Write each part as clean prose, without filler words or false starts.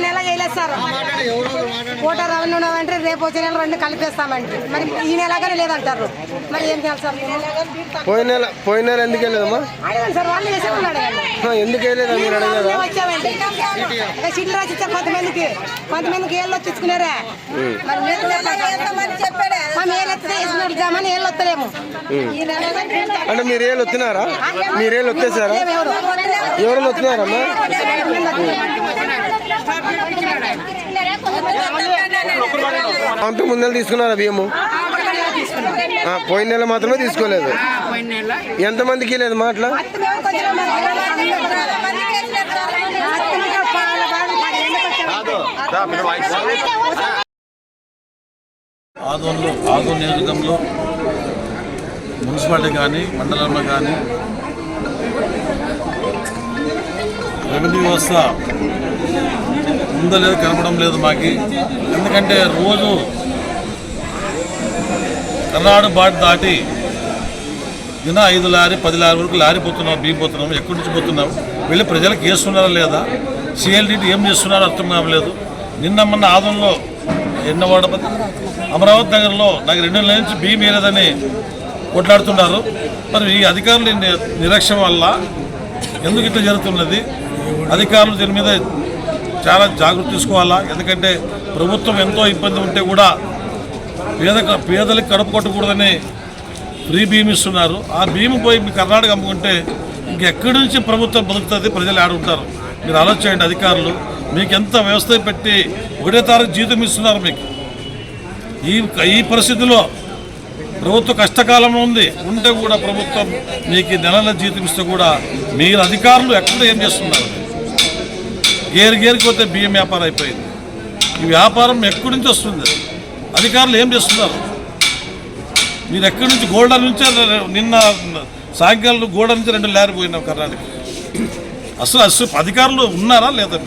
నెల చేయలేదు sir. Voter revenue అంటే రేపు వచ్చే నెల 2 కలిపేస్తామంటే మరి ఈ నెలగానే లేదంటారు. మరి ఏం చేయాలి సార్? పోయిన నెల ఎందుకు వెళ్ళేదమ్మా? అడగండి సార్, వాళ్ళు చేసే ఉన్నాడు. ఎందుకు వెళ్ళేదా మీరు అడగదా? వచ్చామండి సీట్లు రాసి ఇచ్చారు కొంతమందికి ఏళ్ళు వచ్చుకున్నారా. మరి మీరు వేసినారు ఏళ్ళు వస్తలేము. అంటే మీరేళ్ళు వస్తున్నారా? మీరేళ్ళు వచ్చేసారా? ఎవరైనా వస్తున్నారమ్మా? అంతకు ముందు తీసుకున్నారా బియ్యము? పోయిన నెల మాత్రమే తీసుకోలేదు. ఎంతమందికి లేదు మాటలు? ఆదోని నియోజకంలో మున్సిపాలిటీ కానీ మండలంలో కానీ రెవెన్యూ వ్యవస్థ ఉందో లేదో కనపడం లేదు మాకు. ఎందుకంటే రోజు కర్ణాటక బాట దాటి 5 లారీ 10 లారీ వరకు లారీ పోతున్నాం, బియ్యం పోతున్నాం. ఎక్కడి నుంచి పోతున్నాం? వెళ్ళి ప్రజలకు వేస్తున్నారా లేదా? సిఎల్డిటీ ఏం చేస్తున్నారో అర్థం కావలేదు. నిన్న మొన్న ఆదంలో ఎన్నవాడపతి అమరావతి నగర్లో నాకు 2 నెలల నుంచి బియ్యం వేయలేదని కొట్లాడుతున్నారు. మరి ఈ అధికారుల నిర్లక్ష్యం వల్ల ఎందుకు ఇట్లా జరుగుతున్నది? అధికారులు దీని మీద చాలా జాగ్రత్త తీసుకోవాలా. ఎందుకంటే ప్రభుత్వం ఎంతో ఇబ్బంది ఉంటే కూడా పేదలకు కడుపు కొట్టకూడదని ఫ్రీ బియ్యం ఇస్తున్నారు. ఆ బియ్యం పోయి మీ కర్ణాటక అమ్ముకుంటే ఇంకెక్కడి నుంచి ప్రభుత్వం బతుకుతుంది? ప్రజలు ఆడుంటారు. మీరు ఆలోచించండి. అధికారులు మీకు ఎంత వ్యవస్థ పెట్టి 1వ తారీఖు జీతం ఇస్తున్నారు. మీకు ఈ పరిస్థితిలో ప్రభుత్వ కష్టకాలంలో ఉంటే కూడా ప్రభుత్వం మీకు నెలల జీతం ఇస్తే కూడా మీరు అధికారులు ఎక్కడ ఏం చేస్తున్నారు? గేరికి పోతే బియ్యం వ్యాపారం అయిపోయింది. ఈ వ్యాపారం ఎక్కడి నుంచి వస్తుంది? అధికారులు ఏం చేస్తున్నారు? మీరు ఎక్కడి నుంచి? గోల్డెన్ నుంచే నిన్న సాయంకాలం గోల్డెన్ నుంచి 2 లారీ పోయినాం కర్ణాటక. అసలు అధికారులు ఉన్నారా లేదా?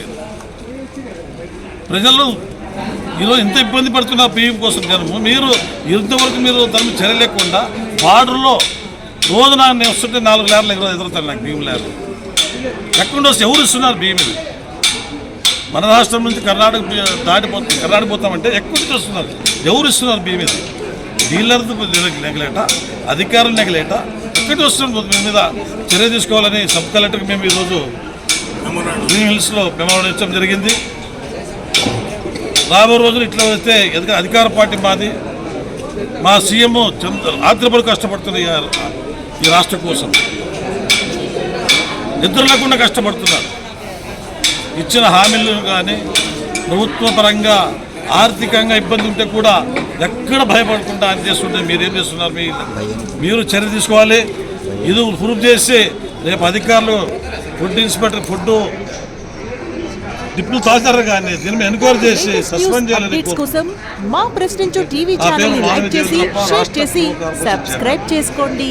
ప్రజలు ఈరోజు ఇంత ఇబ్బంది పడుతున్నారు బియ్యం కోసం జనము. మీరు ఇంతవరకు దాని చర్య లేకుండా బార్డర్లో రోజు నాకు వస్తుంటే 4 లారీలు ఎదురుతాను నాకు బియ్యం లారీ. ఎక్కడ వస్తే ఎవరు ఇస్తున్నారు బియ్యం? ఇది మన రాష్ట్రం నుంచి కర్ణాటక పోతామంటే ఎక్కడి నుంచి వస్తున్నారు? ఎవరు ఇస్తున్నారు బియ్యం? ఇది డీలర్ది నెగలేట, అధికారులు నెగలేట, ఎక్కడి వస్తున్నారు? మీ మీద చర్య తీసుకోవాలని సబ్ కలెక్టర్కి మేము ఈరోజు గ్రీన్ హిల్స్లో మెమోరాండం ఇచ్చడం జరిగింది. రాబోయే రోజులు ఇట్లా వస్తే ఎందుకంటే అధికార పార్టీ మాది. మా సీఎం రాత్రిపడి కష్టపడుతున్నారు ఈ రాష్ట్రం కోసం. నిద్ర లేకుండా కష్టపడుతున్నారు. ఇచ్చిన హామీలు కానీ ప్రభుత్వ పరంగా ఆర్థికంగా ఇబ్బంది ఉంటే కూడా ఎక్కడ భయపడకుండా అని చేస్తుంటే మీరేం చేస్తున్నారు? మీరు చర్య తీసుకోవాలి. ఇది ప్రూఫ్ చేసి రేపు అధికారులు ఫుడ్ ఇన్స్పెక్టర్ డిప్యూటీ తహసీల్దార్ గారిని దీని మీద ఎన్క్వైరీ చేసి సస్పెండ్ చేయాలని కోసం మా ప్రెసిడెంట్ టీవీ ఛానల్ ని లైక్ చేసి షేర్ చేసి సబ్స్క్రైబ్ చేసుకోండి.